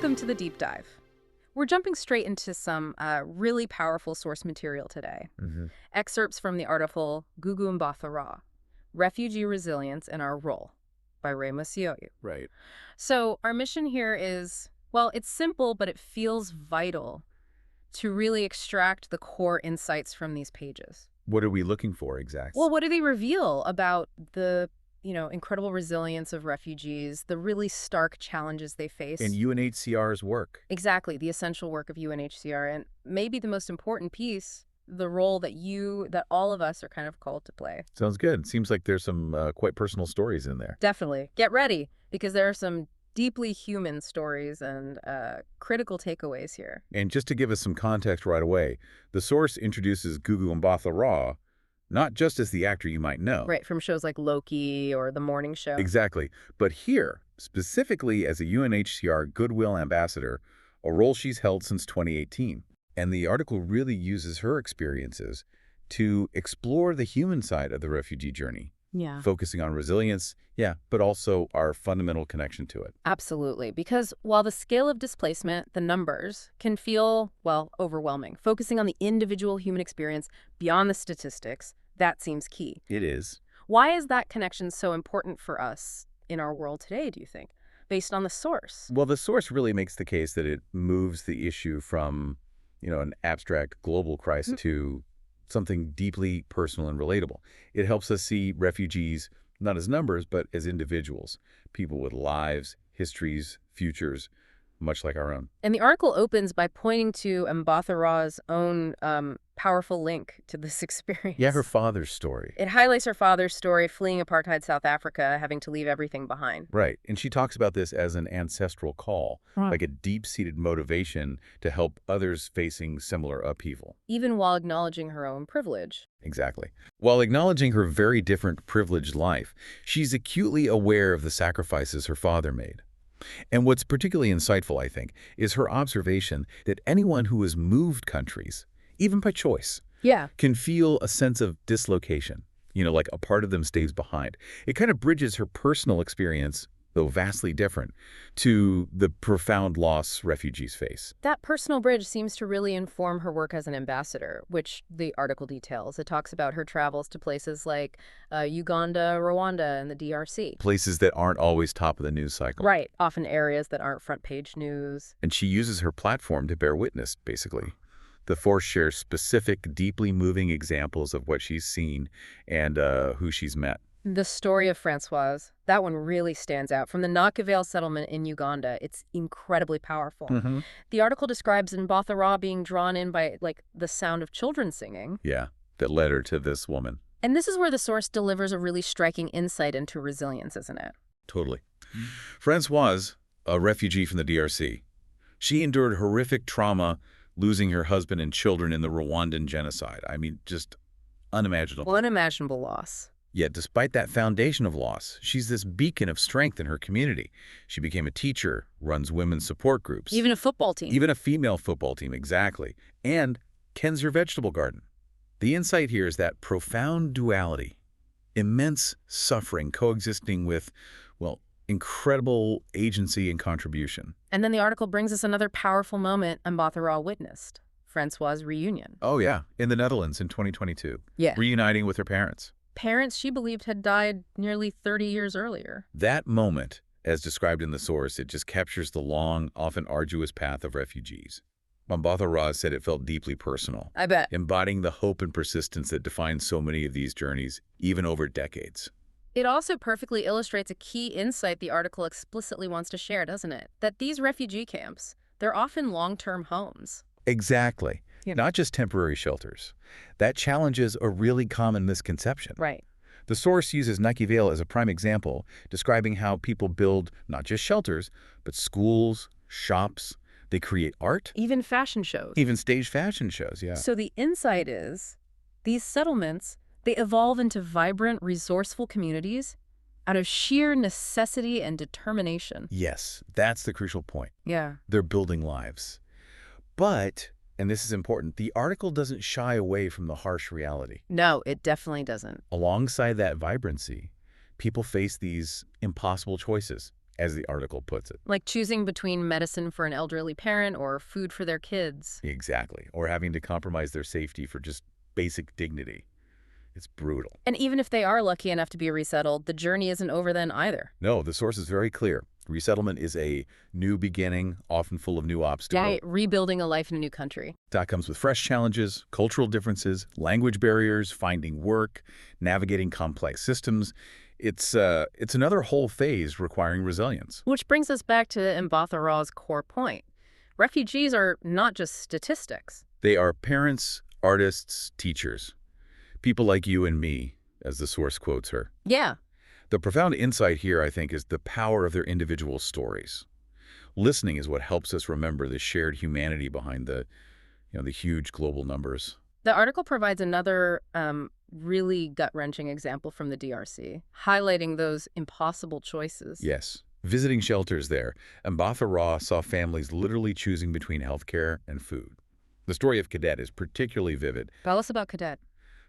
Welcome to the deep dive. We're jumping straight into some really powerful source material today. Excerpts from the article Gugu Mbatha-Raw, Refugee Resilience and Our Role by Ray Masioyu. Right. So our mission here is, well, it's simple, but it feels vital to really extract the core insights from these pages. What are we looking for exactly? Well, what do they reveal about the incredible resilience of refugees, the really stark challenges they face? And UNHCR's work. Exactly, the essential work of UNHCR, and maybe the most important piece, the role that all of us are kind of called to play. Sounds good. Seems like there's some quite personal stories in there. Definitely. Get ready, because there are some deeply human stories and critical takeaways here. And just to give us some context right away, the source introduces Gugu Mbatha-Raw not just as the actor you might know. Right, from shows like Loki or The Morning Show. Exactly. But here, specifically as a UNHCR Goodwill Ambassador, a role she's held since 2018. And the article really uses her experiences to explore the human side of the refugee journey. Yeah. Focusing on resilience, but also our fundamental connection to it. Absolutely. Because while the scale of displacement, the numbers, can feel, well, overwhelming, focusing on the individual human experience beyond the statistics, that seems key. It is. Why is that connection so important for us in our world today, do you think, based on the source? Well, the source really makes the case that it moves the issue from, an abstract global crisis to something deeply personal and relatable. It helps us see refugees not as numbers, but as individuals, people with lives, histories, futures, much like our own. And the article opens by pointing to Mbatha-Raw's own powerful link to this experience. Yeah, her father's story. It highlights her father's story, fleeing apartheid South Africa, having to leave everything behind. Right. And she talks about this as an ancestral call, like a deep-seated motivation to help others facing similar upheaval. Even while acknowledging her own privilege. Exactly. While acknowledging her very different privileged life, she's acutely aware of the sacrifices her father made. And what's particularly insightful, I think, is her observation that anyone who has moved countries, even by choice, can feel a sense of dislocation. Like a part of them stays behind. It kind of bridges her personal experience, though vastly different, to the profound loss refugees face. That personal bridge seems to really inform her work as an ambassador, which the article details. It talks about her travels to places like Uganda, Rwanda, and the DRC. Places that aren't always top of the news cycle. Right, often areas that aren't front-page news. And she uses her platform to bear witness, basically. The force shares specific, deeply moving examples of what she's seen and who she's met. The story of Françoise, that one really stands out. From the Nakivale settlement in Uganda, it's incredibly powerful. The article describes Mbatha-Raw being drawn in by, the sound of children singing. Yeah, that led her to this woman. And this is where the source delivers a really striking insight into resilience, isn't it? Totally. Françoise, a refugee from the DRC, she endured horrific trauma, losing her husband and children in the Rwandan genocide. I mean, just unimaginable. Unimaginable loss. Yet despite that foundation of loss, she's this beacon of strength in her community. She became a teacher, runs women's support groups. Even a football team. Even a female football team, exactly. And kens her vegetable garden. The insight here is that profound duality, immense suffering coexisting with, incredible agency and contribution. And then the article brings us another powerful moment Mbatha-Raw witnessed, Françoise' reunion. Oh yeah, in the Netherlands in 2022. Yeah. Reuniting with her parents. Parents she believed had died nearly 30 years earlier. That moment, as described in the source, it just captures the long, often arduous path of refugees. Mbatha-Raw said it felt deeply personal. I bet. Embodying the hope and persistence that define so many of these journeys, even over decades. It also perfectly illustrates a key insight the article explicitly wants to share, doesn't it? That these refugee camps, they're often long-term homes. Exactly. Yeah. Not just temporary shelters. That challenges a really common misconception. Right. The source uses Nakivale as a prime example, describing how people build not just shelters, but schools, shops. They create art. Even fashion shows. Even stage fashion shows, yeah. So the insight is, these settlements, they evolve into vibrant, resourceful communities out of sheer necessity and determination. Yes, that's the crucial point. Yeah. They're building lives. But, and this is important, the article doesn't shy away from the harsh reality. No, it definitely doesn't. Alongside that vibrancy, people face these impossible choices. as the article puts it. Like choosing between medicine for an elderly parent or food for their kids. Exactly. Or having to compromise their safety for just basic dignity. It's brutal. And even if they are lucky enough to be resettled, the journey isn't over then either. No, the source is very clear. Resettlement is a new beginning, often full of new obstacles. Yeah, rebuilding a life in a new country. That comes with fresh challenges, cultural differences, language barriers, finding work, navigating complex systems. It's another whole phase requiring resilience. Which brings us back to Mbatha-Raw's core point. Refugees are not just statistics. They are parents, artists, teachers. People like you and me, as the source quotes her. Yeah. The profound insight here, I think, is the power of their individual stories. Listening is what helps us remember the shared humanity behind the huge global numbers. The article provides another really gut-wrenching example from the DRC, highlighting those impossible choices. Yes. Visiting shelters there, Mbatha-Raw saw families literally choosing between healthcare and food. The story of Cadet is particularly vivid. Tell us about Cadet.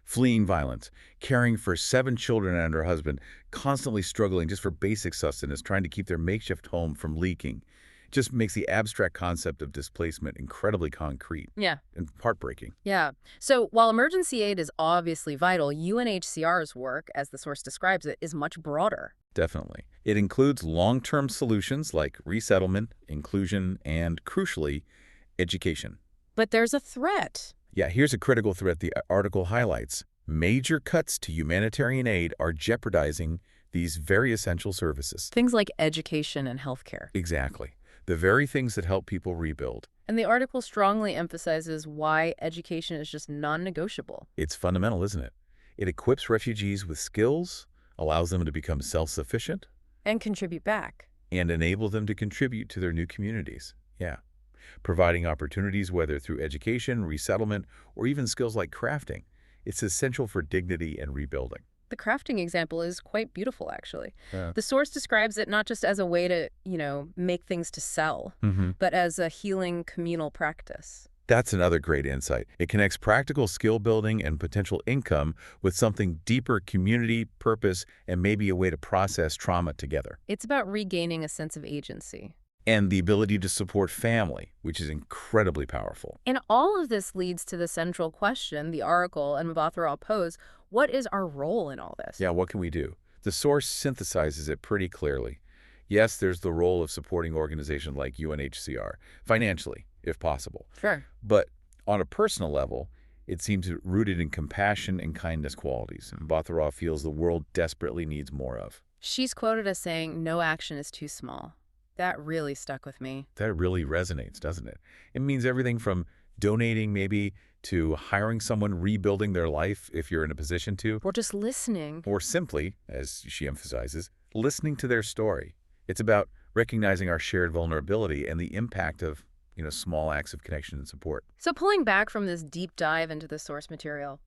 Fleeing violence, caring for 7 children and her husband, constantly struggling just for basic sustenance, trying to keep their makeshift home from leaking. It just makes the abstract concept of displacement incredibly concrete. Yeah. And heartbreaking. Yeah. So while emergency aid is obviously vital, UNHCR's work, as the source describes it, is much broader. Definitely. It includes long-term solutions like resettlement, inclusion, and, crucially, education. But there's a threat. Yeah, here's a critical threat the article highlights. Major cuts to humanitarian aid are jeopardizing these very essential services. Things like education and healthcare. Exactly. The very things that help people rebuild. And the article strongly emphasizes why education is just non-negotiable. It's fundamental, isn't it? It equips refugees with skills, allows them to become self-sufficient. And contribute back. And enable them to contribute to their new communities. Yeah. Providing opportunities, whether through education, resettlement, or even skills like crafting. It's essential for dignity and rebuilding. The crafting example is quite beautiful, actually. Yeah. The source describes it not just as a way to, make things to sell, but as a healing communal practice. That's another great insight. It connects practical skill building and potential income with something deeper: community, purpose, and maybe a way to process trauma together. It's about regaining a sense of agency. And the ability to support family, which is incredibly powerful. And all of this leads to the central question the article and Mbatha-Raw pose: what is our role in all this? Yeah, what can we do? The source synthesizes it pretty clearly. Yes, there's the role of supporting organizations like UNHCR, financially, if possible. Sure. But on a personal level, it seems rooted in compassion and kindness qualities. Mbatha-Raw feels the world desperately needs more of. She's quoted as saying, "No action is too small." That really stuck with me. That really resonates, doesn't it? It means everything from donating maybe to hiring someone, rebuilding their life if you're in a position to. Or just listening. Or simply, as she emphasizes, listening to their story. It's about recognizing our shared vulnerability and the impact of, small acts of connection and support. So pulling back from this deep dive into the source material,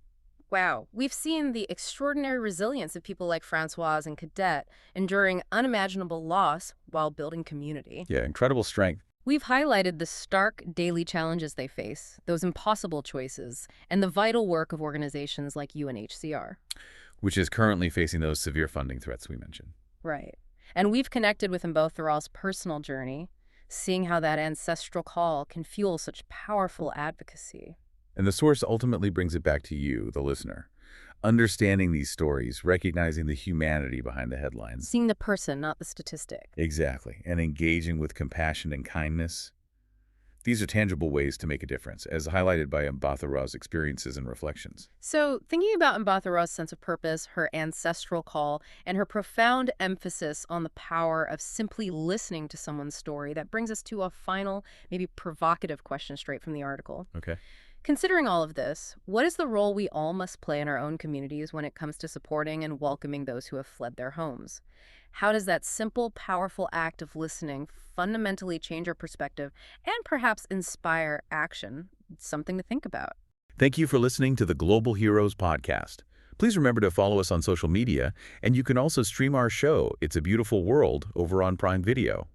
wow, we've seen the extraordinary resilience of people like Françoise and Cadet enduring unimaginable loss while building community. Yeah, incredible strength. We've highlighted the stark daily challenges they face, those impossible choices, and the vital work of organizations like UNHCR. Which is currently facing those severe funding threats we mentioned. Right. And we've connected with Mbatha-Raw's personal journey, seeing how that ancestral call can fuel such powerful advocacy. And the source ultimately brings it back to you, the listener. Understanding these stories, recognizing the humanity behind the headlines. Seeing the person, not the statistic. Exactly. And engaging with compassion and kindness. These are tangible ways to make a difference, as highlighted by Mbatha-Raw's experiences and reflections. So, thinking about Mbatha-Raw's sense of purpose, her ancestral call, and her profound emphasis on the power of simply listening to someone's story, that brings us to a final, maybe provocative question straight from the article. Okay. Considering all of this, what is the role we all must play in our own communities when it comes to supporting and welcoming those who have fled their homes? How does that simple, powerful act of listening fundamentally change our perspective and perhaps inspire action? Something to think about. Thank you for listening to the Global Heroes podcast. Please remember to follow us on social media, and you can also stream our show, It's a Beautiful World, over on Prime Video.